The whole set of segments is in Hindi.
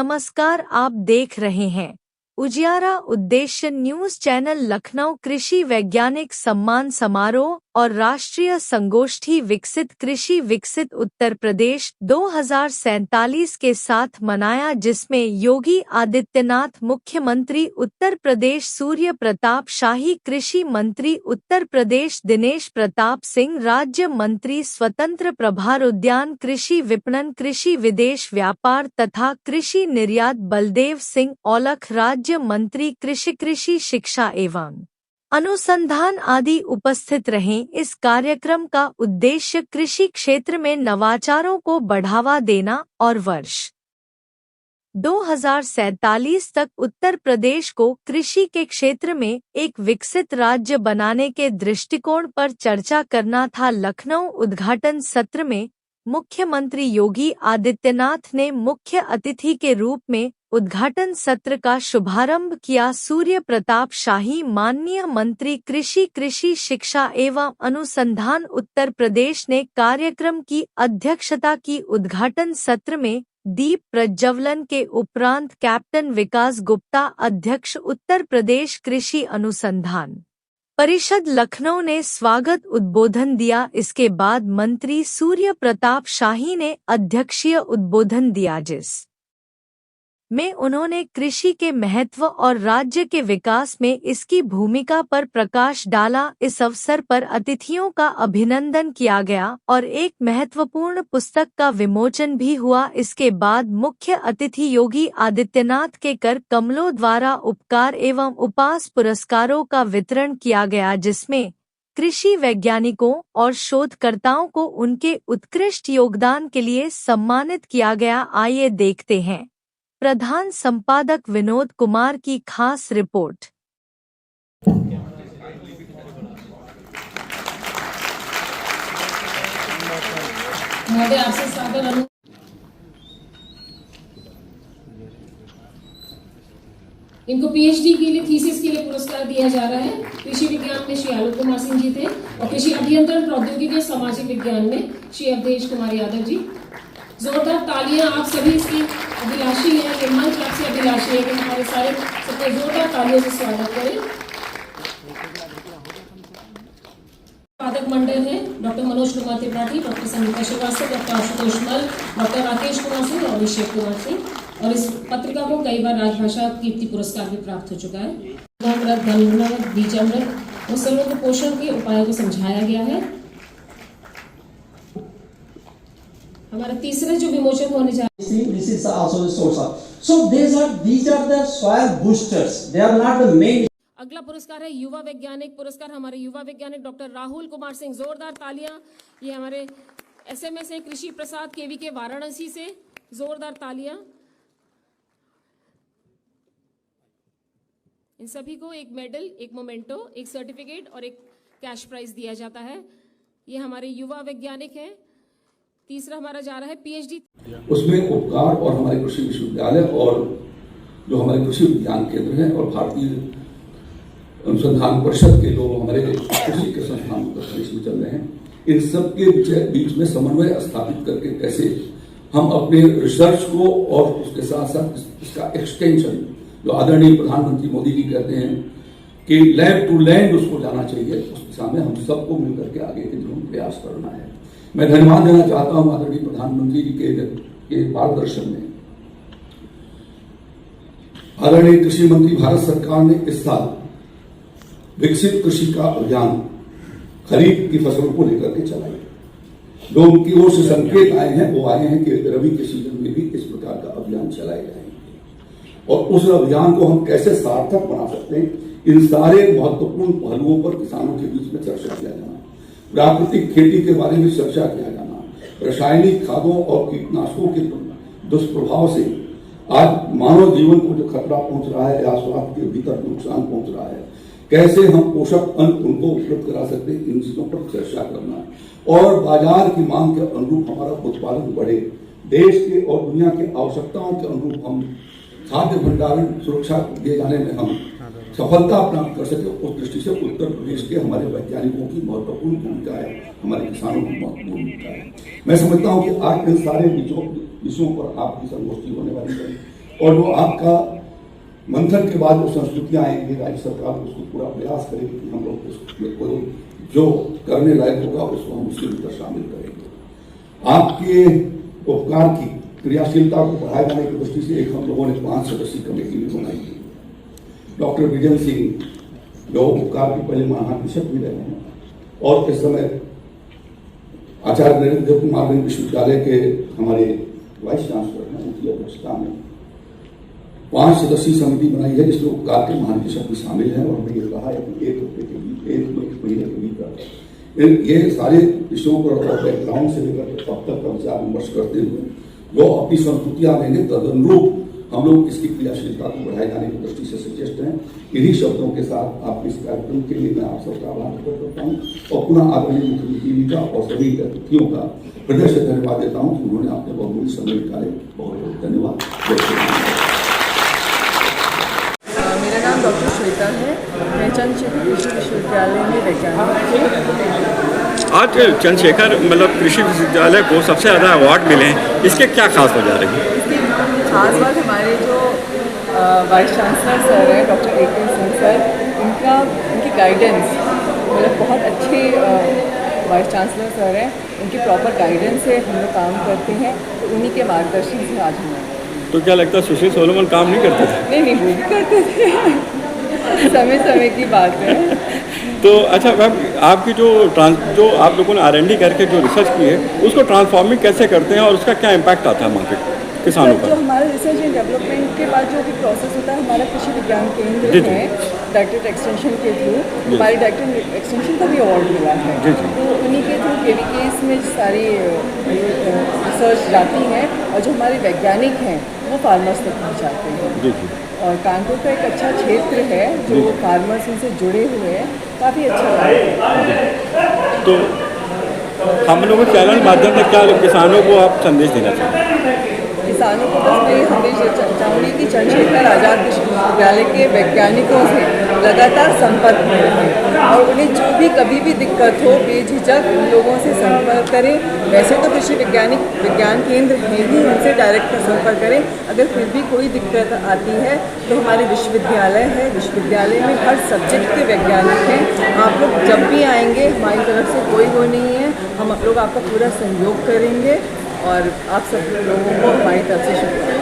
नमस्कार, आप देख रहे हैं उजियारा उद्देश्य न्यूज चैनल। लखनऊ कृषि वैज्ञानिक सम्मान समारोह और राष्ट्रीय संगोष्ठी विकसित उत्तर प्रदेश 2047 के साथ मनाया, जिसमें योगी आदित्यनाथ मुख्यमंत्री उत्तर प्रदेश, सूर्य प्रताप शाही कृषि मंत्री उत्तर प्रदेश, दिनेश प्रताप सिंह राज्य मंत्री स्वतंत्र प्रभार, उद्यान कृषि विपणन, कृषि विदेश व्यापार तथा कृषि निर्यात बलदेव सिंह औलख राज्य मंत्री, कृषि शिक्षा एवं अनुसंधान आदि उपस्थित रहें। इस कार्यक्रम का उद्देश्य कृषि क्षेत्र में नवाचारों को बढ़ावा देना और वर्ष 2047 तक उत्तर प्रदेश को कृषि के क्षेत्र में एक विकसित राज्य बनाने के दृष्टिकोण पर चर्चा करना था। लखनऊ उद्घाटन सत्र में मुख्यमंत्री योगी आदित्यनाथ ने मुख्य अतिथि के रूप में उद्घाटन सत्र का शुभारंभ किया। सूर्य प्रताप शाही माननीय मंत्री कृषि शिक्षा एवं अनुसंधान उत्तर प्रदेश ने कार्यक्रम की अध्यक्षता की। उद्घाटन सत्र में दीप प्रज्वलन के उपरांत कैप्टन विकास गुप्ता, अध्यक्ष उत्तर प्रदेश कृषि अनुसंधान परिषद लखनऊ ने स्वागत उद्बोधन दिया। इसके बाद मंत्री सूर्य प्रताप शाही ने अध्यक्षीय उद्बोधन दिया, जिस में उन्होंने कृषि के महत्व और राज्य के विकास में इसकी भूमिका पर प्रकाश डाला। इस अवसर पर अतिथियों का अभिनंदन किया गया और एक महत्वपूर्ण पुस्तक का विमोचन भी हुआ। इसके बाद मुख्य अतिथि योगी आदित्यनाथ के कर कमलों द्वारा उपकार एवं उपास पुरस्कारों का वितरण किया गया, जिसमें कृषि वैज्ञानिकों और शोधकर्ताओं को उनके उत्कृष्ट योगदान के लिए सम्मानित किया गया। आइए देखते हैं प्रधान संपादक विनोद कुमार की खास रिपोर्ट। आपसे सादर इनको पीएचडी के लिए, थीसिस के लिए पुरस्कार दिया जा रहा है। कृषि विज्ञान में श्री आलोक कुमार सिंह जी थे और कृषि अभियंत्रण प्रौद्योगिकी और सामाजिक विज्ञान में श्री अवधेश कुमार यादव जी। जोरदार तालियां आप सभी इसकी अभिलाषी हैं, ये मंच आपसे अभिलाषी है कि हमारे सारे सबको जोरदार तालियों से स्वागत करें। पादक मंडल है doctor Manoj Kumar Tripathi, doctor Sangeeta Srivastava, doctor Ashutosh Mal, doctor Rakesh Kumar Singh और अभिषेक कुमार सिंह। और इस पत्रिका को कई बार राजभाषा कीर्ति पुरस्कार भी प्राप्त हो चुका है। धनामृत, बीजामृत और सर्वों को पोषण के उपायों को समझाया गया है। हमारा तीसरा जो विमोचन होने जा रहा है, this is also the source of. So these are the soil boosters. They are not the main. अगला पुरस्कार है युवा वैज्ञानिक पुरस्कार। हमारे युवा वैज्ञानिक डॉक्टर राहुल कुमार सिंह, जोरदार तालियां। ये हमारे एसएमएस है कृषि प्रसाद केवी के वाराणसी से, जोरदार तालियां। इन सभी को एक मेडल, एक मोमेंटो, एक सर्टिफिकेट और एक कैश प्राइज दिया जाता है। ये हमारे युवा वैज्ञानिक हैं। तीसरा हमारा जा रहा है पीएचडी, उसमें उपकार और हमारे कृषि विश्वविद्यालय और जो हमारे कृषि विज्ञान केंद्र हैं और भारतीय अनुसंधान परिषद के लोग हमारे कृषि के संस्थान उत्तर प्रदेश में चल रहे हैं, इन सब के बीच में समन्वय स्थापित करके कैसे हम अपने रिसर्च को और उसके साथ साथ इसका एक्सटेंशन, जो आदरणीय प्रधानमंत्री मोदी जी कहते हैं कि लैब टू लैंड उसको जाना चाहिए, उस दिशा में हम सबको मिलकर के आगे के दिनों में प्रयास करना है। मैं धन्यवाद देना चाहता हूं आदरणीय प्रधानमंत्री जी के मार्गदर्शन में आदरणीय कृषि मंत्री भारत सरकार ने इस साल विकसित कृषि का अभियान खरीफ की फसलों को लेकर के चलाई। जो उनकी ओर से संकेत आए हैं वो आए हैं कि रबी के सीजन में भी इस प्रकार का अभियान चलाए जाएंगे और उस अभियान को हम कैसे सार्थक बना सकते हैं, इन सारे महत्वपूर्ण पहलुओं पर किसानों के बीच में चर्चा किया जाना, प्राकृतिक खेती के बारे में चर्चा किया जाना, रासायनिक खादों और कीटनाशकों के दुष्प्रभाव से आज मानव जीवन को जो खतरा पहुंच रहा है या स्वास्थ्य के भीतर नुकसान पहुंच रहा है, कैसे हम पोषक अन्न उनको उपलब्ध करा सकते हैं, इन चीजों पर चर्चा करना और बाजार की मांग के अनुरूप हमारा उत्पादन बढ़े, देश के और दुनिया के आवश्यकताओं के अनुरूप हम खाद्य भंडारण सुरक्षा दिए जाने में हम सफलता प्राप्त कर सके, उस दृष्टि से उत्तर प्रदेश के हमारे वैज्ञानिकों की महत्वपूर्ण भूमिका है, हमारे किसानों की महत्वपूर्ण भूमिका है। मैं समझता हूं कि आज इन सारे विषयों पर आपकी संगोष्ठी होने वाली है। और वो आपका मंथन के बाद जो संस्कृतियां आएंगी, राज्य सरकार उसको पूरा प्रयास करेगी कि हम लोग उसको जो करने लायक होगा उसको हम उसके भीतर शामिल करेंगे। आपके उपकार की क्रियाशीलता को बढ़ाए जाने की दृष्टि से एक हम लोगों ने 5 सदस्यीय कमेटी भी बनाई थी। डॉक्टर विजय सिंह जो उपकार के पहले महानिदेशक भी रहे हैं और इस समय आचार्य नरेंद्र कुमार विश्वविद्यालय के हमारे वाइस चांसलर हैं, उनकी अध्यक्षता में 5 सदस्यीय समिति बनाई है जिसमें उपकार के महानिदेशक भी शामिल हैं। और मैंने कहा है कि 1 महीने के भीतर ये सारे विषयों पर बैकग्राउंड से लेकर तब तक का विचार विमर्श करते हुए जो अपनी संस्कृतियां देंगे तदनुरूप हम लोग इसकी क्रियाशीलता को बढ़ाए जाने की दृष्टि से सचेष्ट हैं। इन्हीं शब्दों के साथ आपके इस कार्यक्रम के लिए मैं आप सबका आभार व्यक्त करता हूँ और पुनः आदरणीय मुख्यमंत्री जी का और सभी अतिथियों का हृदय से धन्यवाद देता हूँ कि उन्होंने आपने बहुमूल्य समय निकाले। बहुत बहुत धन्यवाद। मेरा नाम डॉक्टर श्वेता है। मैं चंद्रशेखर कृषि विश्वविद्यालय में वैज्ञानिक। आज चंद्रशेखर मतलब कृषि विश्वविद्यालय को सबसे ज़्यादा अवार्ड मिले हैं, इसके क्या खास वजह रही? इसकी खास बात हमारे जो वाइस चांसलर सर हैं डॉक्टर A.K. सिंह सर, उनकी गाइडेंस मतलब बहुत अच्छे वाइस चांसलर सर हैं। उनकी प्रॉपर गाइडेंस से हम लोग काम करते हैं, तो उन्हीं के मार्गदर्शन से आज हम। तो क्या लगता है सुशील सोलोमन काम नहीं करते थे? नहीं वो भी करते थे समय समय की बात है। तो अच्छा मैम, आपकी जो आप लोगों ने R&D करके जो रिसर्च की है उसको ट्रांसफॉर्मिंग कैसे करते हैं और उसका क्या इम्पैक्ट आता है मार्केट किसानों पर? जो हमारा रिसर्च एंड डेवलपमेंट के बाद जो भी प्रोसेस होता है, हमारा कृषि विज्ञान केंद्र है डायरेक्टेड एक्सटेंशन के थ्रू, हमारी डायरेक्टेड एक्सटेंशन का भी अवार्ड मिला है। तो उन्हीं के थ्रू KVKs में सारी रिसर्च जाती है और जो हमारे वैज्ञानिक हैं वो फार्मर्स तक पहुँचाते हैं। और कानपुर का एक अच्छा क्षेत्र है जो फार्मर्स उनसे जुड़े हुए हैं, काफ़ी अच्छा है। तो हम लोग चैनल माध्यम से क्या किसानों को आप संदेश देना चाहते हैं? किसानों को बस मैं ये संदेश चाहूँगी कि चंद्रशेखर आज़ाद विश्वविद्यालय के वैज्ञानिकों से लगातार संपर्क में रहें और उन्हें जो भी कभी भी दिक्कत हो बेझिझक उन लोगों से संपर्क करें। वैसे तो कृषि विज्ञान केंद्र है ही, उनसे डायरेक्ट संपर्क करें। अगर फिर भी कोई दिक्कत आती है तो हमारे विश्वविद्यालय है, विश्वविद्यालय में हर सब्जेक्ट के वैज्ञानिक हैं। आप लोग जब भी आएंगे हमारी तरफ से कोई वो नहीं है, हम आप लोग आपका पूरा सहयोग करेंगे और आप सब लोगों को हमारी तरफ से शुक्रिया।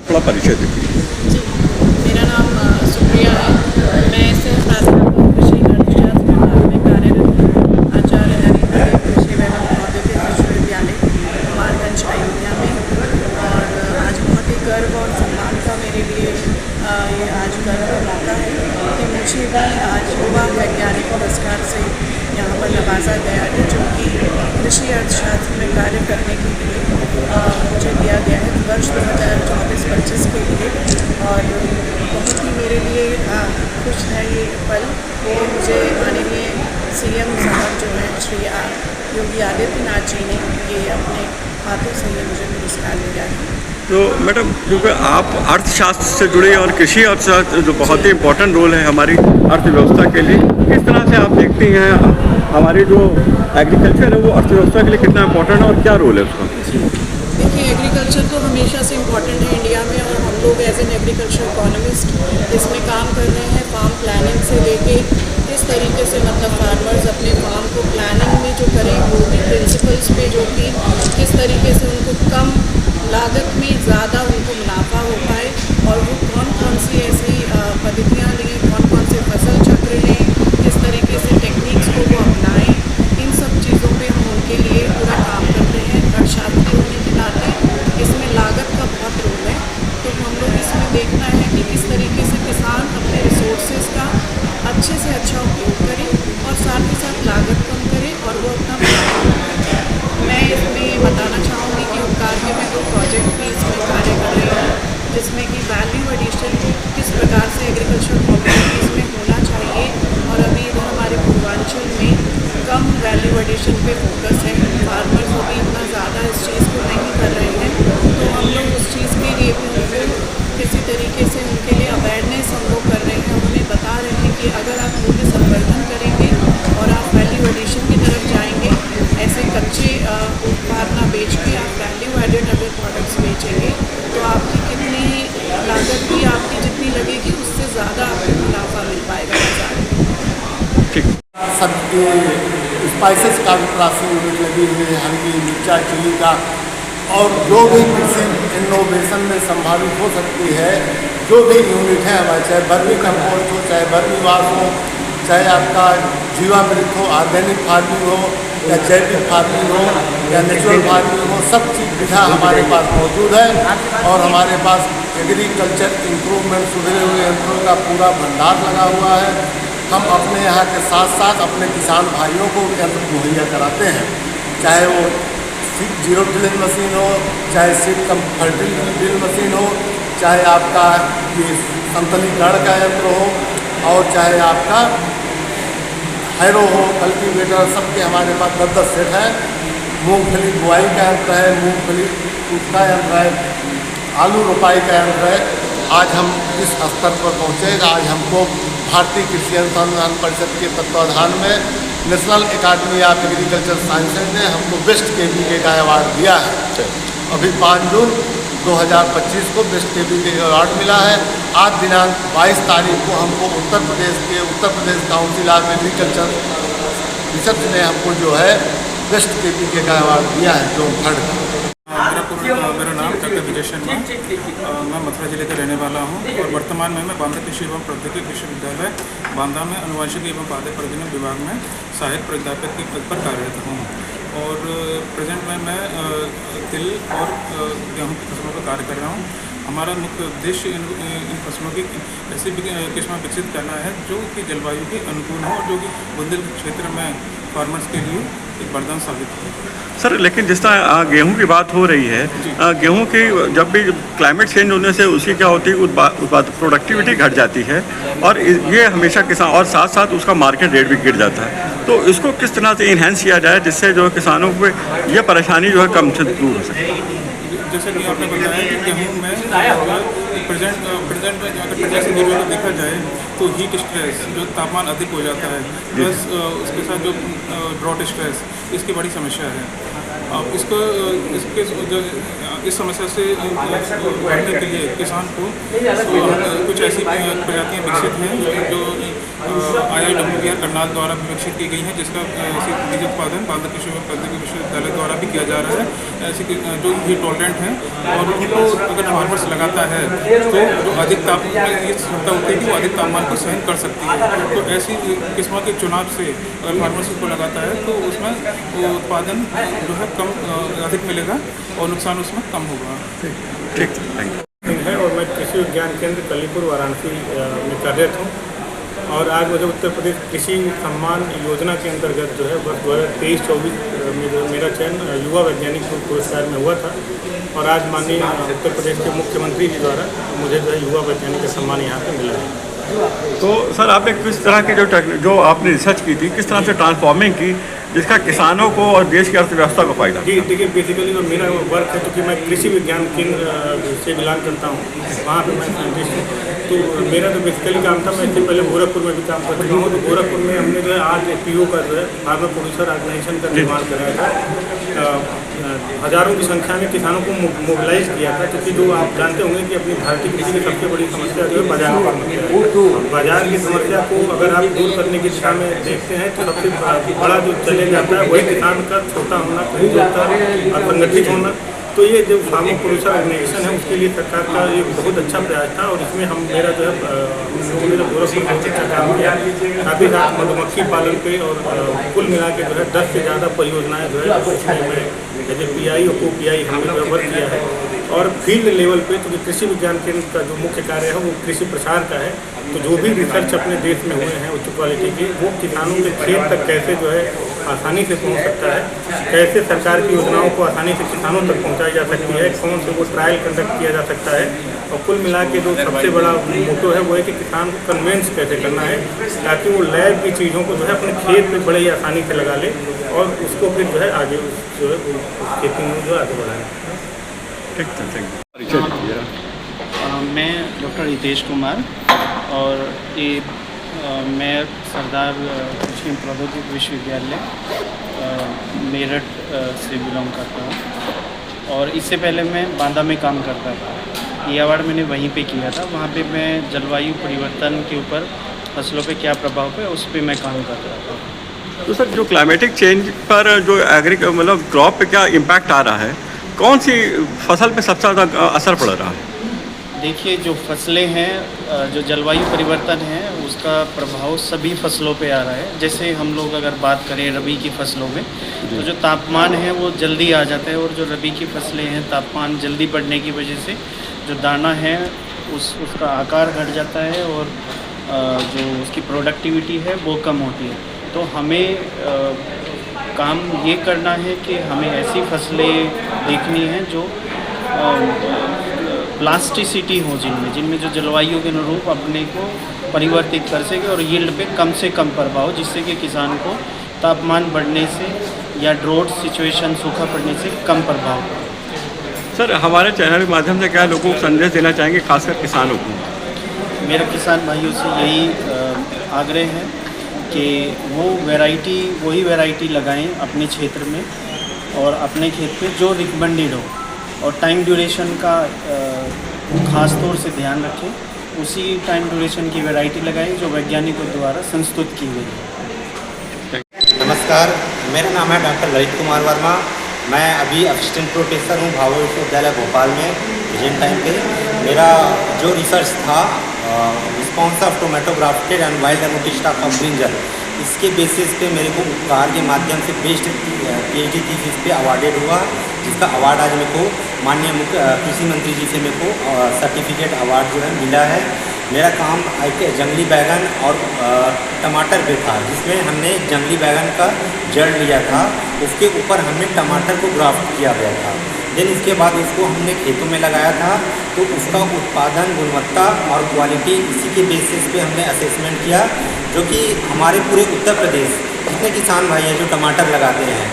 थोड़ा परिचय दीजिए। जी, मेरा नाम सुप्रिया है। मैं सिर्फ कृषि अर्थशास्त्र विभाग में कार्यरत आचार्य नरेंद्र कृषि एवं औद्योगिक विश्वविद्यालय कुमारगंज अयोध्या में, और आज बहुत ही गर्व और सम्मान का मेरे लिए ये आज गर्व का मौका है कि मुझे भी आज युवा वैज्ञानिक पुरस्कार से यहाँ पर नवाजा गया है, जो कि कृषि अर्थशास्त्र में कार्य करने के लिए मुझे दिया गया है वर्ष 2024-25 के लिए। और बहुत ही मेरे लिए खुश है ये पल कि मुझे माननीय CM साहब जो हैं श्री योगी आदित्यनाथ जी ने ये अपने हाथों से ये मुझे पुरस्कार दिया है। तो मैडम, क्योंकि आप अर्थशास्त्र से जुड़े और कृषि अर्थशास्त्र जो बहुत ही इम्पोर्टेंट रोल है हमारी अर्थव्यवस्था के लिए, किस तरह से आप देखती हैं हमारी जो एग्रीकल्चर है वो अर्थव्यवस्था के लिए कितना इम्पोर्टेंट है और क्या रोल है उसका? देखिए, एग्रीकल्चर तो हमेशा से इम्पोर्टेंट है इंडिया में, और हम लोग एज एन एग्रीकल्चर इकोनॉमिस्ट इसमें काम कर रहे हैं। फार्म प्लानिंग से लेके किस तरीके से मतलब फार्मर्स अपने फार्म को प्लानिंग में जो करें वो भी प्रिंसिपल्स पे, जो कि किस तरीके से उनको कम लागत में ज़्यादा उनको मुनाफा हो पाए, और वो कौन कौन सी ऐसी पद्धतियाँ लें, कौन कौन से फसल चक्र लें, किस तरीके से टेक्निक्स को वो अपनाएं, इन सब चीज़ों पे हम उनके लिए पूरा काम करते हैं। अर्थशास्त्री होने के नाते इसमें लागत का बहुत रोल है, तो हम लोग इसमें देखना है कि किस तरीके से किसान अपने रिसोर्सेज का अच्छे से अच्छा उपयोग करें और साथ ही साथ लागत कम करें और वो अपना मुनाफा। मैं इसमें बताना चाहूँगी कि उपकार के मैं 2 प्रोजेक्ट भी इसमें कार्य कर रही हूँ, जिसमें कि वैल्यू एडिशन किस प्रकार से एग्रीकल्चर कम्युनिटीज़ में होना चाहिए, और अभी वो हमारे पूर्वांचल में कम वैल्यू एडिशन पे फोकस है। फार्मर्स अभी इतना ज़्यादा इस चीज़ को नहीं कर रहे हैं, तो हम लोग उस चीज़ के लिए भी उनको किसी तरीके से उनके लिए अवेयरनेस हम लोग कर रहे हैं। उन्हें बता रहे हैं कि अगर आप मूल्य संवर्धन करेंगे और आप वैल्यू एडिशन की तरफ जाएंगे, ऐसे कच्चे उत्पाद ना बेच के आप वैल्यू एडेड अगर प्रोडक्ट्स बेचेंगे तो आपकी कितनी ठीक। सब्जी स्पाइसेस का भी प्रोसेसिंग यूनिट लगी हुई है, हल्दी मिर्चा चिली का, और जो भी कृषि इनोवेशन में संभावित हो सकती है जो भी यूनिट है हमारे, चाहे बर्मी कंपोस्ट हो, चाहे बर्मी वाश हो, चाहे आपका जीवामृत हो, ऑर्गेनिक फार्मिंग हो, या जैविक फार्मिंग हो, या नेचुरल फार्मिंग हो, सब चीज़ विधा हमारे पास मौजूद है। और हमारे पास एग्रीकल्चर इम्प्रूवमेंट सुधरे हुए यंत्रों का पूरा भंडार लगा हुआ है। हम अपने यहाँ के साथ साथ अपने किसान भाइयों को यंत्र मुहैया कराते हैं, चाहे वो जीरो ड्रिलिंग मशीन हो, चाहे सीड कम फर्टिलिटी ड्रिल मशीन हो, चाहे आपका ये संतलीकरण का यंत्र हो, और चाहे आपका हैरो हो, कल्टीवेटर, सबके हमारे पास 10-10 सेट है। मूंगफली बुआई का यंत्र है, मूंगफली कूटना यंत्र है, आलू रोपाई का यंत्र है। आज हम इस स्तर पर पहुँचे। आज हमको भारतीय कृषि अनुसंधान परिषद के तत्वाधान में national academy of agriculture sciences ने हमको बेस्ट KVK का अवार्ड दिया है। अभी 5 जून 2025 को बेस्ट KVK का अवार्ड मिला है। आज दिनांक 22 तारीख को हमको Uttar Pradesh council of agriculture research ने हमको जो है बेस्ट KVK का अवार्ड दिया है, जो थर्ड का। मेरा नाम डॉक्टर विजय शर्मा, मैं मथुरा जिले का रहने वाला हूं और वर्तमान में मैं बांदा कृषि एवं प्रौद्योगिकी विश्वविद्यालय बांदा में अनुवांशिकी एवं पादप प्रजनन विभाग में सहायक प्राध्यापक के पद पर कार्यरत हूं। और प्रेजेंट में मैं तिल और गेहूं की फसलों पर कार्य कर रहा हूं। हमारा मुख्य उद्देश्य इन फसलों की ऐसी किस्में विकसित करना है जो कि जलवायु के अनुकूल हो और जो कि बुंदेलखंड क्षेत्र में फार्मर्स के लिए एक वरदान साबित हो। सर, लेकिन जिस तरह गेहूं की बात हो रही है, गेहूं की जब भी क्लाइमेट चेंज होने से उसकी क्या होती है, प्रोडक्टिविटी घट जाती है और ये हमेशा किसान, और साथ साथ उसका मार्केट रेट भी गिर जाता है। तो इसको किस तरह से इन्हेंस किया जाए जिससे जो है किसानों को ये परेशानी जो है कम से दूर हो सके। जैसे कि आपने बताया कि गेहूँ में प्रेजेंट में अगर प्रजा से को देखा जाए तो हीट स्ट्रेस, जो तापमान अधिक हो जाता है, प्लस उसके साथ जो ड्रॉट स्ट्रेस, इसकी बड़ी समस्या है। अब इस समस्या से लड़ने के लिए किसान को कुछ ऐसी प्रजातियाँ विकसित हैं जो IIWR करनाल द्वारा विकसित की गई हैं, जिसका बीज उत्पादन बांदा कृषि एवं प्रौद्योगिकी विश्वविद्यालय द्वारा भी किया जा रहा है। ऐसी जो ये टॉलरेंट हैं और उनको अगर फार्मर्स लगाता है तो जो अधिक तापमान, ये क्षमता होती है कि वो अधिक तापमान को सहन कर सकती है। तो ऐसी किस्मों के चुनाव से अगर फार्मर्स उसको लगाता है तो उसमें वो उत्पादन जो है कम अधिक मिलेगा और नुकसान उसमें कम होगा। ठीक, थैंक है। और मैं कृषि विज्ञान केंद्र कलीपुर वाराणसी में कार्यरत हूँ और आज मुझे उत्तर प्रदेश कृषि सम्मान योजना के अंतर्गत जो है वर्ष 2023-24 में जो मेरा चयन युवा वैज्ञानिक पुरस्कार में हुआ था। और आज माननीय उत्तर प्रदेश के मुख्यमंत्री जी द्वारा मुझे जो है युवा वैज्ञानिक का सम्मान यहाँ पे मिला है। तो सर, आपने किस तरह की जो आपने रिसर्च की थी, किस तरह से ट्रांसफॉर्मिंग की जिसका किसानों को और देश की अर्थव्यवस्था को फायदा? जी देखिए, बेसिकली जो मेरा वर्क है, क्योंकि मैं कृषि विज्ञान केंद्र से बिलोंग करता हूँ, वहाँ पे मैं साइंटिस्ट हूँ। तो मेरा जो बेसिकली काम था, मैं इससे पहले गोरखपुर में भी काम कर चुका हूँ। तो गोरखपुर में हमने जो है आज PO का जो है फार्मर प्रोड्यूसर ऑर्गेनाइजेशन का निर्माण कराया था। हजारों की संख्या में किसानों को मोबिलाइज किया था, क्योंकि जो आप जानते होंगे कि अपनी भारतीय कृषि की सबसे बड़ी समस्या जो है बाजार की बाजार की समस्या को अगर आप दूर करने की दिशा में देखते हैं तो सबसे बड़ा जो चले जाता है वही किसान का छोटा होना, असंगठित होना। तो ये जो फार्मर प्रोड्यूसर ऑर्गेनाइजेशन है उसके लिए सरकार का एक बहुत अच्छा प्रयास था और इसमें हम मेरा जो है लोगों ने जो गोरखपुर बहुत अच्छा काम किया। साथ ही साथ मधुमक्खी पालन पे और कुल मिला के जो है 10 से ज़्यादा परियोजनाएँ जो है उसमें मैं एज ए PI और co-PI हमने जो वर्क किया है। और फील्ड लेवल पे तो कृषि विज्ञान केंद्र का जो मुख्य कार्य है वो कृषि प्रसार का है। तो जो भी रिसर्च अपने देश में हुए हैं उच्च क्वालिटी की, वो किसानों के खेत तक कैसे जो है आसानी से पहुंच सकता है, कैसे सरकार की योजनाओं को आसानी से किसानों तक पहुंचाई जा सकती है, कौन से वो ट्रायल कंडक्ट किया जा सकता है। और कुल मिला के जो सबसे बड़ा मोटो है वो है कि किसान को कन्वेंस कैसे करना है ताकि वो लैब की चीज़ों को जो है अपने खेत में बड़े ही आसानी से लगा ले और उसको फिर जो है आगे जो है खेती में जो आगे बढ़ाए। मैं डॉक्टर हितेश कुमार और ये मैं सरदार कृषि प्रौद्योगिकी विश्वविद्यालय मेरठ से बिलोंग करता हूँ और इससे पहले मैं बांदा में काम करता था। ये अवार्ड मैंने वहीं पे किया था। वहाँ पे मैं जलवायु परिवर्तन के ऊपर फसलों पे क्या प्रभाव है उस पर मैं काम कर रहा था। तो सर जो क्लाइमेटिक चेंज पर जो मतलब क्रॉप पे क्या इम्पैक्ट आ रहा है, कौन सी फसल पे सबसे ज़्यादा असर पड़ रहा है? देखिए, जो फसलें हैं, जो जलवायु परिवर्तन है उसका प्रभाव सभी फसलों पे आ रहा है। जैसे हम लोग अगर बात करें रबी की फसलों में, तो जो तापमान है वो जल्दी आ जाता है, और जो रबी की फसलें हैं तापमान जल्दी बढ़ने की वजह से जो दाना है उसका आकार घट जाता है, और जो उसकी प्रोडक्टिविटी है वो कम होती है। तो हमें काम ये करना है कि हमें ऐसी फसलें देखनी हैं जो प्लास्टिसिटी हो, जिनमें जो जलवायु के अनुरूप अपने को परिवर्तित कर सके और यील्ड पे कम से कम प्रभाव, जिससे कि किसान को तापमान बढ़ने से या ड्रोट सिचुएशन, सूखा पड़ने से कम प्रभाव हो। सर हमारे चैनल के माध्यम से क्या लोगों को संदेश देना चाहेंगे, खासकर किसानों को? मेरा किसान भाइयों से यही आग्रह है कि वो वही वैरायटी लगाएं अपने क्षेत्र में, और अपने खेत में जो रिकमेंडेड हो, और टाइम ड्यूरेशन का ख़ास तौर से ध्यान रखें। उसी टाइम ड्यूरेशन की वैरायटी लगाएं जो वैज्ञानिकों द्वारा संस्तुत की गई है। नमस्कार, मेरा नाम है डॉक्टर ललित कुमार वर्मा। मैं अभी असिस्टेंट प्रोफेसर हूँ भाभा विश्वविद्यालय भोपाल में प्रेजेंट टाइम पे। मेरा जो रिसर्च था response of tomato grafted and wild एमोटी स्टॉक ऑफ ब्रिंजल, इसके बेसिस पे मेरे को उपकार के माध्यम से बेस्ट PhD थीसिस पे अवार्डेड हुआ, जिसका अवार्ड आज मेरे को माननीय कृषि मंत्री जी से मेरे को सर्टिफिकेट अवार्ड जो है मिला है। मेरा काम एक जंगली बैगन और टमाटर पे था, जिसमें हमने जंगली बैगन का जड़ लिया था, उसके ऊपर हमने टमाटर को ग्राफ्ट किया गया था। देन उसके बाद उसको हमने खेतों में लगाया था, तो उसका उत्पादन, गुणवत्ता और क्वालिटी इसी के बेसिस पे हमने असेसमेंट किया, जो कि हमारे पूरे उत्तर प्रदेश जितने किसान भाई हैं जो टमाटर लगाते हैं,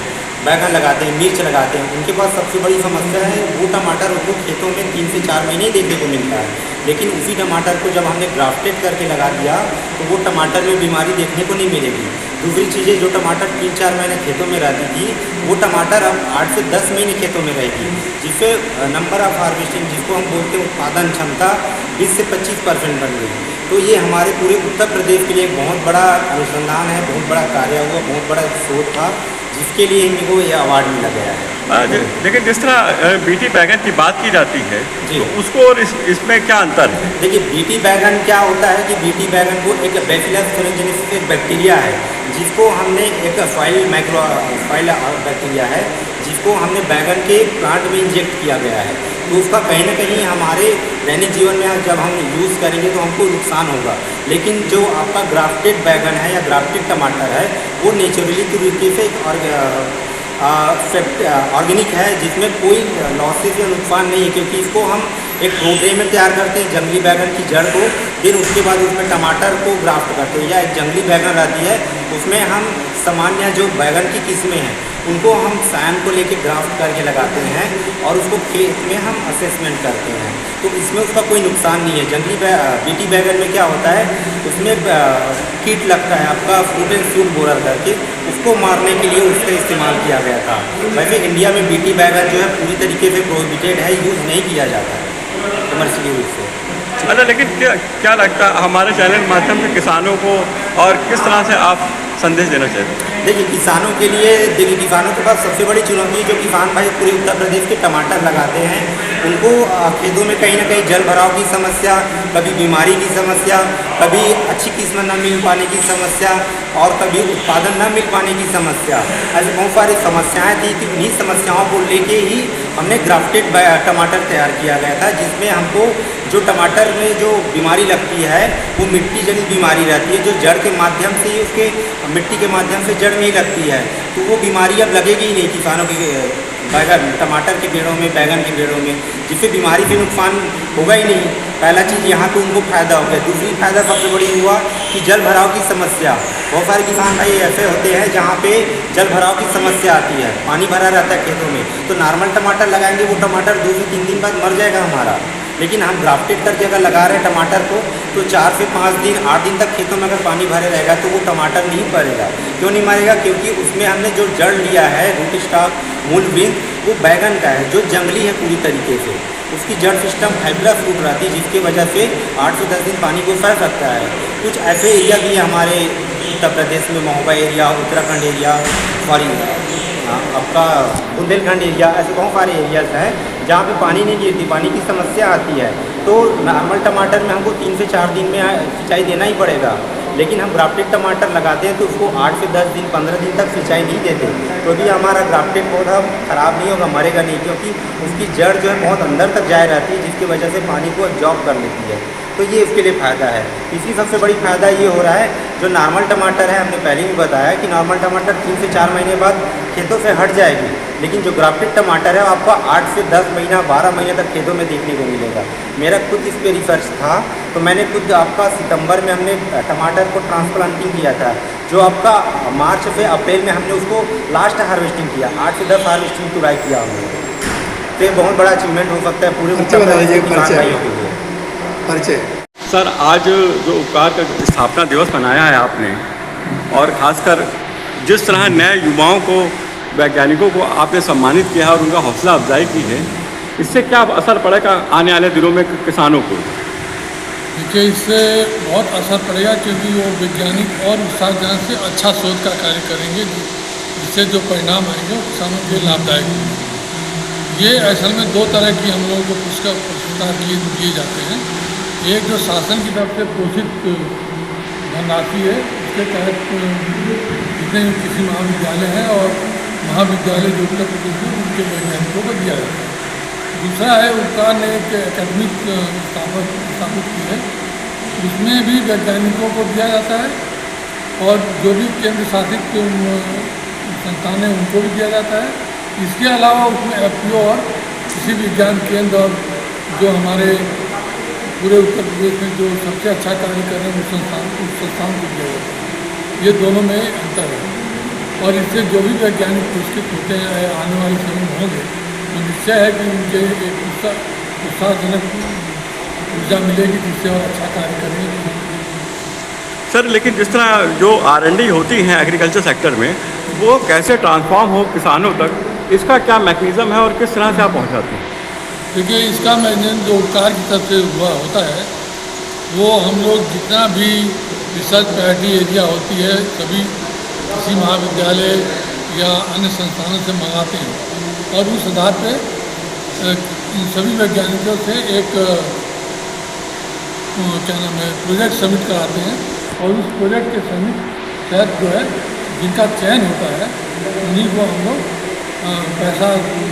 बैगन लगाते हैं, मिर्च लगाते हैं, उनके पास सबसे बड़ी समस्या है वो टमाटर उनको खेतों में 3 से 4 महीने देखने को मिलता है। लेकिन उसी टमाटर को जब हमने ग्राफ्टेड करके लगा दिया तो वो टमाटर में बीमारी देखने को नहीं मिलेगी। दूसरी चीज़ें, जो टमाटर 3-4 महीने खेतों में रहती थी, वो टमाटर अब 8 से 10 महीने खेतों में रहेगी, जिससे नंबर ऑफ हार्वेस्टिंग, जिसको हम बोलते हैं उत्पादन क्षमता, 20 से 25% बढ़ गई। तो ये हमारे पूरे उत्तर प्रदेश के लिए एक बहुत बड़ा अनुसंधान है, बहुत बड़ा कार्य हुआ, बहुत बड़ा शोध था, जिसके लिए मेरे को ये अवार्ड मिला गया है। लेकिन जिस तरह बीटी बैगन की बात की जाती है तो उसको और इसमें क्या अंतर है? देखिए, बीटी बैगन क्या होता है कि बीटी बैगन को एक बैसिलस thuringiensis एक बैक्टीरिया है, जिसको हमने एक फाइल बैक्टीरिया है, जिसको हमने बैगन के प्लांट में इंजेक्ट किया गया है। तो उसका कहीं ना कहीं हमारे दैनिक जीवन में जब हम यूज़ करेंगे तो हमको नुकसान होगा। लेकिन जो आपका ग्राफ्टेड बैगन है या ग्राफ्टेड टमाटर है, वो नेचुरली तरीके से ऑर्गेनिक है, जिसमें कोई लॉसेस या नुकसान नहीं है, क्योंकि इसको हम एक प्रोट्रे में तैयार करते हैं जंगली बैगन की जड़ को, फिर उसके बाद उसमें टमाटर को ग्राफ्ट करते हैं। या एक जंगली बैगन रहती है, उसमें हम सामान्य जो बैगन की किस्में हैं उनको हम सायन को लेके ग्राफ्ट करके लगाते हैं और उसको खेत में हम असेसमेंट करते हैं, तो इसमें उसका कोई नुकसान नहीं है। जंगली बीटी बैगन में क्या होता है, उसमें कीट लगता है आपका फ्रूट एंड शूट बोरर करके, उसको मारने के लिए उसका इस्तेमाल किया गया था। वैसे इंडिया में बीटी बैगन जो है पूरी तरीके से प्रोहिबिटेड है, यूज़ नहीं किया जाता है कमर्शियली रूप से। अच्छा, लेकिन क्या लगता है हमारे चैनल के माध्यम से किसानों को और किस तरह से आप संदेश देना चाहते हैं? देखिए, किसानों के लिए, देखिए किसानों के पास सबसे बड़ी चुनौती है, जो किसान भाई पूरे उत्तर प्रदेश के टमाटर लगाते हैं, उनको खेतों में कहीं ना कहीं जल भराव की समस्या, कभी बीमारी की समस्या, कभी अच्छी किस्म न मिल पाने की समस्या, और कभी उत्पादन न मिल पाने की समस्या, ऐसे बहुत सारी समस्याएं थी। तो इन्हीं समस्याओं को लेके ही हमने ग्राफ्टेड टमाटर तैयार किया गया था, जिसमें हमको जो टमाटर में जो बीमारी लगती है वो मिट्टी जनित बीमारी रहती है, जो जड़ के माध्यम से ही उसके मिट्टी के माध्यम से जड़ में ही लगती है, तो वो बीमारी अब लगेगी ही नहीं किसानों के बैगन, टमाटर के पेड़ों में, बैगन के पेड़ों में, जिससे बीमारी से नुकसान होगा ही नहीं। पहला चीज़ यहाँ पे उनको फ़ायदा हो गया। दूसरी फ़ायदा सबसे बड़ी हुआ कि जल भराव की समस्या, बहुत सारे किसान भाई ऐसे होते हैं जहाँ पे जल भराव की समस्या आती है, पानी भरा रहता है खेतों में, तो नॉर्मल टमाटर लगाएंगे, वो टमाटर 2 से 3 दिन बाद मर जाएगा हमारा। लेकिन हम ग्राफ्टेड करके अगर लगा रहे हैं टमाटर को, तो 4 से 5 दिन, 8 दिन तक खेतों में अगर पानी भरे रहेगा तो वो टमाटर नहीं मरेगा। क्यों नहीं मरेगा? क्योंकि उसमें हमने जो जड़ लिया है, रूट स्टॉक, मूल वृंत, वो बैगन का है, जो जंगली है पूरी तरीके से। उसकी जड़ सिस्टम फाइब्रस रूट रहती है, जिसकी वजह से 8 से 10 दिन पानी को सह सकता है। कुछ ऐसे एरिया भी है हमारे उत्तर प्रदेश में, Mahoba area, Uttarakhand area, sorry आपका बुंदेलखंड एरिया, ऐसे बहुत सारे एरियाज हैं जहाँ पे पानी नहीं गिरती, पानी की समस्या आती है। तो नॉर्मल टमाटर में हमको 3 से 4 दिन में सिंचाई देना ही पड़ेगा, लेकिन हम ग्राफ्टेड टमाटर लगाते हैं तो उसको 8 से 10 दिन 15 दिन तक सिंचाई नहीं देते, तो भी हमारा ग्राफ्टेड पौधा ख़राब नहीं होगा, मरेगा नहीं, क्योंकि उसकी जड़ जो है बहुत अंदर तक जाए रहती है, जिसकी वजह से पानी को एब्जॉर्ब कर लेती है। तो ये इसके लिए फ़ायदा है। इसकी सबसे बड़ी फ़ायदा ये हो रहा है, जो नॉर्मल टमाटर है, हमने पहले भी बताया कि नॉर्मल टमाटर 3 से 4 महीने बाद खेतों से हट जाएगी, लेकिन जो ग्राफ्टेड टमाटर है आपको 8 से 10 महीना 12 महीने तक खेतों में देखने को मिलेगा। मेरा खुद इस पर रिसर्च था, तो मैंने खुद आपका सितंबर में हमने टमाटर को ट्रांसप्लांटिंग किया था, जो आपका मार्च से अप्रैल में हमने उसको लास्ट हार्वेस्टिंग किया, 8 से 10 हार्वेस्टिंग तुराई किया हमने। तो ये बहुत बड़ा अचीवमेंट हो सकता है पूरे उत्तर प्रदेश के किसान भाइयों के लिए। परिचय सर, आज जो उपकार का स्थापना दिवस मनाया है आपने, और ख़ासकर जिस तरह नए युवाओं को, वैज्ञानिकों को आपने सम्मानित किया और उनका हौसला अफजाई की है, इससे क्या असर पड़ेगा आने वाले दिनों में किसानों को? देखिए, इससे बहुत असर पड़ेगा, क्योंकि वो वैज्ञानिक और उत्साहजनक से अच्छा शोध का कार्य करेंगे, जिससे जो परिणाम आएंगे वो किसानों के लिए लाभदायक होंगे। ये असल में 2 तरह की हम लोगों को पुरस्कार दिए जाते हैं। एक जो शासन की तरफ से घोषित धनराशि है, उसके तहत जितने कृषि महाविद्यालय हैं और महाविद्यालय जो उत्तर प्रदेश में, उनके वैज्ञानिकों को दिया जाता है। दूसरा है, उपकार ने एक एकेडमिक स्थापित की है, उसमें भी वैज्ञानिकों को दिया जाता है, और जो भी केंद्र शासित संस्थान है उनको भी दिया जाता है। इसके अलावा उसमें FPO और कृषि विज्ञान केंद्र और जो हमारे पूरे उत्तर प्रदेश में जो सबसे अच्छा कार्य कर रहे हैं उस संस्थान को दिया जाता है। ये दोनों में अंतर है, और इससे जो भी वैज्ञानिक पुरस्कृत होते हैं आने वाले समय में होंगे, तो निश्चय है कि उनके एक उत्साहजनक ऊर्जा मिलेगी, जिससे और अच्छा कार्य करेंगे। सर, लेकिन जिस तरह जो R&D होती है एग्रीकल्चर सेक्टर में, वो कैसे ट्रांसफॉर्म हो किसानों तक, इसका क्या मैकेनिज़्म है और किस तरह से आप पहुँचाते हैं? देखिए, इसका मैनेजमेंट जो उपकार की तरफ से हुआ होता है, वो हम लोग जितना भी रिसर्च पैरिटी एरिया होती है, सभी किसी महाविद्यालय या अन्य संस्थानों से मंगाते हैं, और उस आधार पे इन सभी वैज्ञानिकों से एक क्या नाम है प्रोजेक्ट सबमिट कराते हैं, और उस प्रोजेक्ट के सबमिट तहत जो है जिनका चयन होता है, उन्हीं को हम लोग पैसा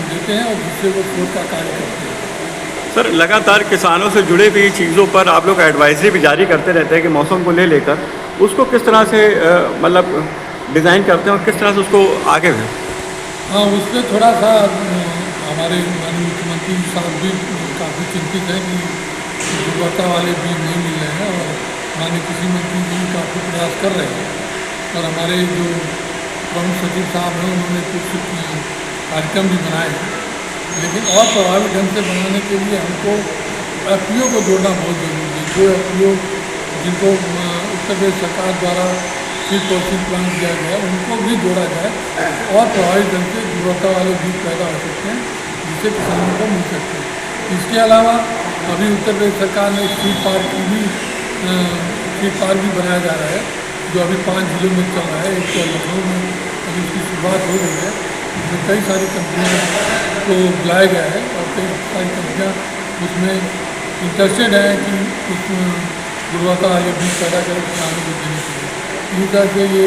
देते हैं और जिससे वो शोध का कार्य करते हैं। सर, लगातार किसानों से जुड़े हुई चीज़ों पर आप लोग एडवाइजरी भी जारी करते रहते हैं कि मौसम को ले लेकर उसको किस तरह से मतलब डिज़ाइन करते हैं और किस तरह से उसको आगे बढ़े? हाँ, उस पर थोड़ा सा हमारे माननीय मुख्यमंत्री साहब भी काफ़ी चिंतित है कि गुणवत्ता वाले बीज नहीं मिल रहे हैं, और माननीय कृषि मंत्री जी काफ़ी प्रयास कर रहे हैं, और हमारे जो प्रमुख सचिव साहब हैं उन्होंने कुछ कार्यक्रम भी बनाए हैं, लेकिन और प्रभावी ढंग से बनाने के लिए हमको FPO को जोड़ना बहुत जरूरी है। जो FPO जिनको उत्तर प्रदेश सरकार द्वारा सीड प्रोसेसिंग प्लान दिया गया, उनको भी जोड़ा जाए, और प्रभावी ढंग से गुणवत्ता वाले बीज पैदा हो सकते हैं, जिससे किसानों को मिल सकते हैं। इसके अलावा अभी उत्तर प्रदेश सरकार ने सीड पार्क भी बनाया जा रहा है, जो अभी 5 जिलों में चल रहा है। एक तो लखनऊ में अभी उसकी शुरुआत हो गई है, जिसमें कई सारी कंपनियों को बुलाया गया है, और कई सारी कंपनियाँ उसमें इंटरेस्टेड हैं कि उस गुणवत्ता वाले बीज पैदा कर किसानों को देने के लिए। इसी तरह से ये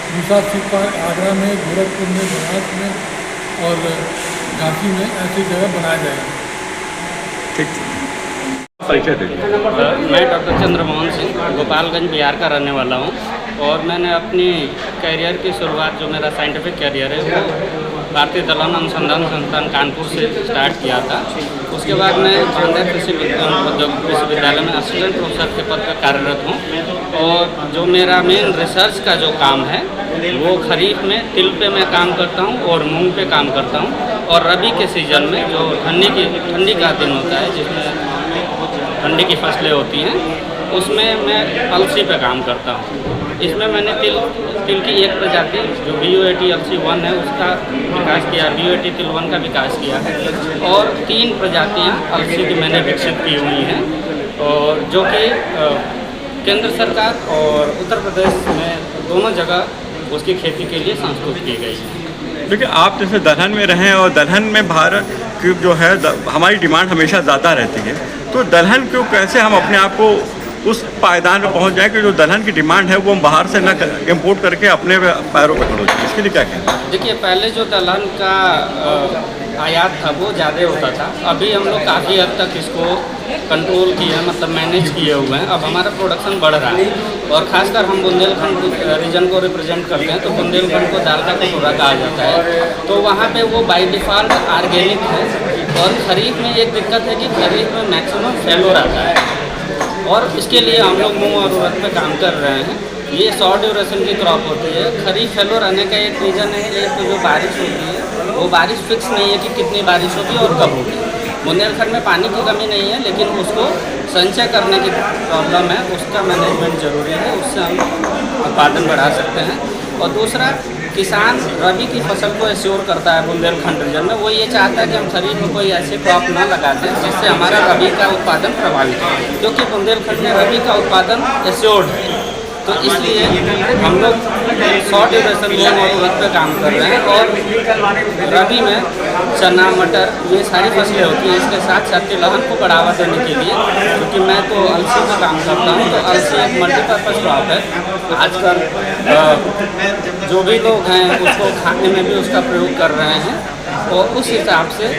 दूसरा सीड पार्क आगरा में, गोरखपुर में, बनारस में और झांसी में ऐसी जगह बनाया जाएगा। ठीक, परिचय दीजिए। मैं डॉक्टर चंद्रमोहन सिंह गोपालगंज बिहार का रहने वाला हूँ, और मैंने अपनी करियर की शुरुआत, जो मेरा साइंटिफिक करियर है, वो भारतीय दलहन अनुसंधान संस्थान कानपुर से स्टार्ट किया था। उसके बाद मैं बांदा कृषि विश्वविद्यालय में असिस्टेंट प्रोफेसर के पद पर कार्यरत हूँ, और जो मेरा मेन रिसर्च का जो काम है वो खरीफ में तिल पे मैं काम करता हूँ और मूंग पे काम करता हूँ, और रबी के सीज़न में जो ठंडी का दिन होता है, जिसमें ठंडी की फसलें होती हैं, उसमें मैं अलसी पे काम करता हूँ। इसमें मैंने तिल की एक प्रजाति जो VOAT LC1 है उसका विकास किया, VOAT तिल 1 का विकास किया है, और 3 प्रजातियां अलसी की मैंने विकसित की हुई हैं, और जो कि केंद्र सरकार और उत्तर प्रदेश में दोनों जगह उसकी खेती के लिए संस्तुत की गई है। देखिए, आप जैसे दलहन में रहें और दलहन में भारत की जो है हमारी डिमांड हमेशा ज़्यादा रहती है, तो दलहन को कैसे हम अपने आप को उस पायदान पर पहुंच जाए कि जो दलहन की डिमांड है वो हम बाहर से न इम्पोर्ट करके अपने पैरों पर खड़े जाए, इसके लिए क्या कहना है? देखिए, पहले जो दलहन का आयात था वो ज़्यादा होता था। अभी हम लोग काफ़ी हद तक इसको कंट्रोल किए, मतलब मैनेज किए हुए हैं। अब हमारा प्रोडक्शन बढ़ रहा है, और ख़ासकर हम बुंदेलखंड रीजन को रिप्रेजेंट करते हैं, तो बुंदेलखंड को दाल का कटोरा कहा जाता है। तो वहाँ पे वो बाई डिफ़ॉल्ट ऑर्गेनिक है, और खरीफ में एक दिक्कत है कि खरीफ में मैक्सिमम फेलोर आता है, और इसके लिए हम लोग मूंग और उड़द पे काम कर रहे हैं। ये शॉर्ट ड्यूरेशन की क्रॉप होती है। खरीफ फेलोर आने का एक रीज़न है, एक तो जो बारिश होती है वो बारिश फिक्स नहीं है कि कितनी बारिश होगी और कब होगी। बुंदेलखंड में पानी की कमी नहीं है, लेकिन उसको संचय करने की प्रॉब्लम है, उसका मैनेजमेंट ज़रूरी है, उससे हम उत्पादन बढ़ा सकते हैं। और दूसरा, किसान रबी की फसल को एश्योर करता है बुंदेलखंड रीजन में। वो ये चाहता है कि हम खरीफ में कोई ऐसे क्रॉप ना लगाते हैं जिससे हमारा रबी का उत्पादन प्रभावित हो, क्योंकि बुंदेलखंड में रबी का उत्पादन एश्योर्ड है। तो इसलिए हम लोग शॉर्ट ड्यूरेशन मूंग और उड़द पे काम कर रहे हैं, और रबी में चना, मटर, ये सारी फसलें होती हैं। इसके साथ साथ तिलहन को बढ़ावा देने के लिए, क्योंकि मैं तो अलसी का काम करता हूँ, तो अलसी एक मल्टीपर्पज़ क्रॉप है। आजकल जो भी लोग हैं उसको खाने में भी उसका प्रयोग कर रहे हैं, और उस हिसाब से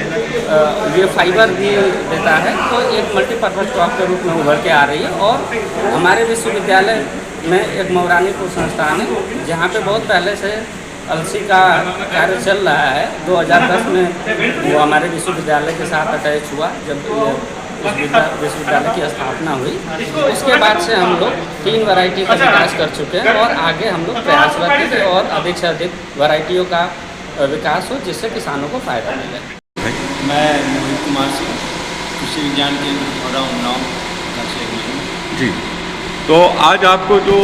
ये फाइबर भी देता है। तो एक मल्टीपर्पज़ क्रॉप के रूप में उभर के आ रही है। और हमारे विश्वविद्यालय में एक मौरानीपुर संस्थान है, जहाँ पे बहुत पहले से अलसी का कार्य चल रहा है। 2010 में वो हमारे विश्वविद्यालय के साथ अटैच हुआ, जब विश्वविद्यालय की स्थापना हुई। उसके बाद से हम लोग 3 वैरायटी का विकास कर चुके हैं, और आगे हम लोग प्रयासरत हैं कि और अधिक से अधिक वैरायटियों का विकास हो, जिससे किसानों को फ़ायदा मिले। मैं मोहित कुमार सिंह, कृषि विज्ञान केंद्र उन्नाव जी। तो आज आपको जो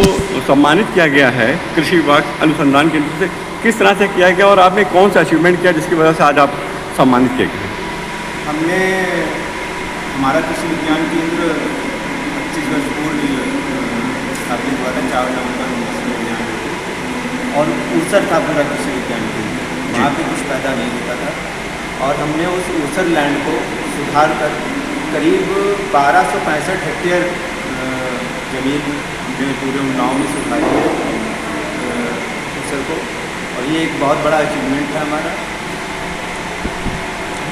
सम्मानित किया गया है कृषि विभाग अनुसंधान केंद्र से, किस तरह से किया गया और आपने कौन सा अचीवमेंट किया जिसकी वजह से आज आप सम्मानित किए गए? हमने हमारा कृषि विज्ञान केंद्र 25 वर्ष पूर्व स्थापित हुआ था, 4 नवंबर 1999, और ऊसर था पूरा कृषि विज्ञान केंद्र। वहाँ पे कुछ पैदा नहीं होता था, और हमने उस ऊसर लैंड को सुधार कर करीब 1265 हेक्टेयर ज़मीन जो पूरे उन्नाव में सुधारी है ऊसर को, और ये एक बहुत बड़ा अचीवमेंट है हमारा।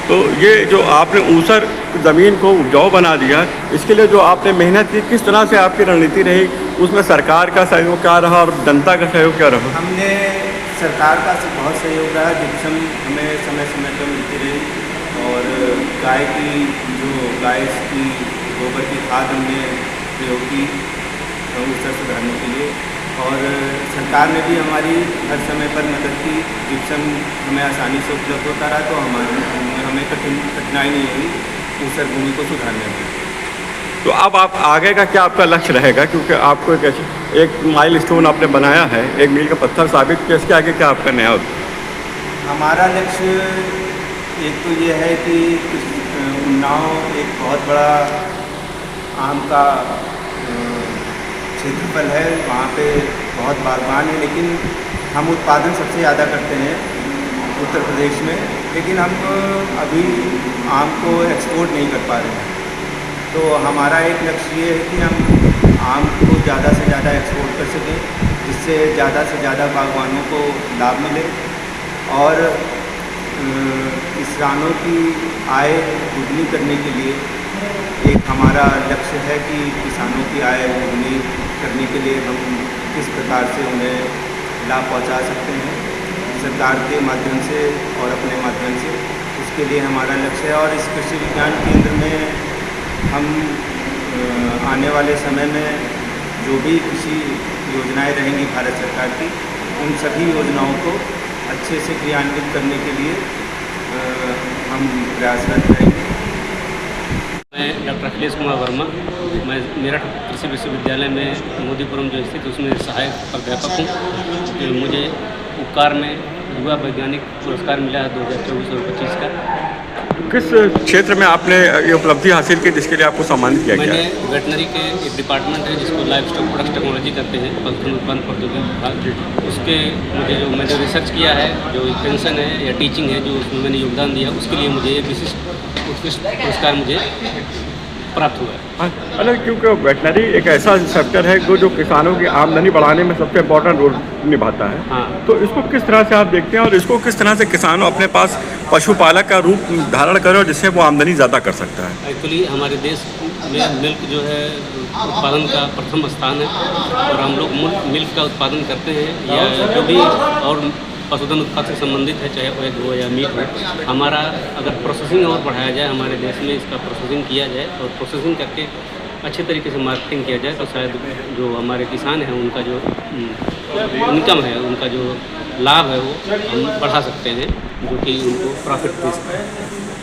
तो ये जो आपने ऊसर ज़मीन को उपजाऊ बना दिया, इसके लिए जो आपने मेहनत की, किस तरह से आपकी रणनीति रही, उसमें सरकार का सहयोग क्या रहा और जनता का सहयोग क्या रहा? हमने सरकार का बहुत सहयोग रहा, जिप्सम हमें समय समय पर मिलती रही, और गाय की गोबर की खाद हमने प्रयोग की ऊसर सुधारने के लिए, और सरकार ने भी हमारी हर समय पर मदद की। जिप्सम हमें आसानी से उपलब्ध होता रहा, तो हमें कठिनाई नहीं हुई ऊसर भूमि को सुधारने में। तो अब आप आगे का क्या आपका लक्ष्य रहेगा, क्योंकि आपको एक माइलस्टोन आपने बनाया है, एक मील का पत्थर साबित किया, इसके आगे क्या आपका नया होगा? हमारा लक्ष्य एक तो ये है कि उन्नाव एक बहुत बड़ा आम का क्षेत्रफल है, वहाँ पे बहुत बागवान है, लेकिन हम उत्पादन सबसे ज़्यादा करते हैं उत्तर प्रदेश में, लेकिन हम अभी आम को एक्सपोर्ट नहीं कर पा रहे हैं। तो हमारा एक लक्ष्य ये है कि हम आम को ज़्यादा से ज़्यादा एक्सपोर्ट कर सकें, जिससे ज़्यादा से ज़्यादा बागवानों को लाभ मिले, और किसानों की आय दुगनी करने के लिए एक हमारा लक्ष्य है कि किसानों की आय दुगनी करने के लिए हम किस प्रकार से उन्हें लाभ पहुंचा सकते हैं सरकार के माध्यम से और अपने माध्यम से, उसके लिए हमारा लक्ष्य है। और इस कृषि विज्ञान केंद्र में हम आने वाले समय में जो भी कृषि योजनाएं रहेंगी भारत सरकार की, उन सभी योजनाओं को अच्छे से क्रियान्वित करने के लिए हम प्रयासरत रहेंगे। मैं डॉक्टर अखिलेश कुमार वर्मा, मैं मेरठ कृषि विश्वविद्यालय में मोदीपुरम जो स्थित उसमें सहायक प्राध्यापक हूँ। तो मुझे उपकार में युवा वैज्ञानिक पुरस्कार मिला है 2024 और 25 का। किस क्षेत्र में आपने ये उपलब्धि हासिल की जिसके लिए आपको सम्मानित किया गया है? मैंने वेटनरी के एक डिपार्टमेंट है जिसको लाइव स्टॉक प्रोडक्ट टेक्नोलॉजी करते हैं, पशुधन उत्पादन प्रौद्योगिकी विभाग, उसके मैंने जो रिसर्च किया है, जो पेंशन है या टीचिंग है, जो उसमें मैंने योगदान दिया, उसके लिए मुझे एक विशिष्ट उत्कृष्ट पुरस्कार मुझे प्राप्त हुआ है। हाँ, अलग क्योंकि वेटनरी एक ऐसा सेक्टर है जो किसानों की आमदनी बढ़ाने में सबसे इम्पोर्टेंट रोल निभाता है। हाँ। तो इसको किस तरह से आप देखते हैं और इसको किस तरह से किसानों अपने पास पशुपालक का रूप धारण करें और जिससे वो आमदनी ज़्यादा कर सकता है? एक्चुअली हमारे देश में मिल्क जो है उत्पादन का प्रथम स्थान है और हम लोग मिल्क का उत्पादन करते हैं या जो भी और पशुधन उत्पाद से संबंधित है, चाहे वो एग हो या मीट हो। हमारा अगर प्रोसेसिंग और बढ़ाया जाए, हमारे देश में इसका प्रोसेसिंग किया जाए और प्रोसेसिंग करके अच्छे तरीके से मार्केटिंग किया जाए तो शायद जो हमारे किसान हैं उनका जो इनकम है, उनका जो लाभ है वो हम बढ़ा सकते हैं, जो कि उनको प्रॉफिट दे सकते हैं।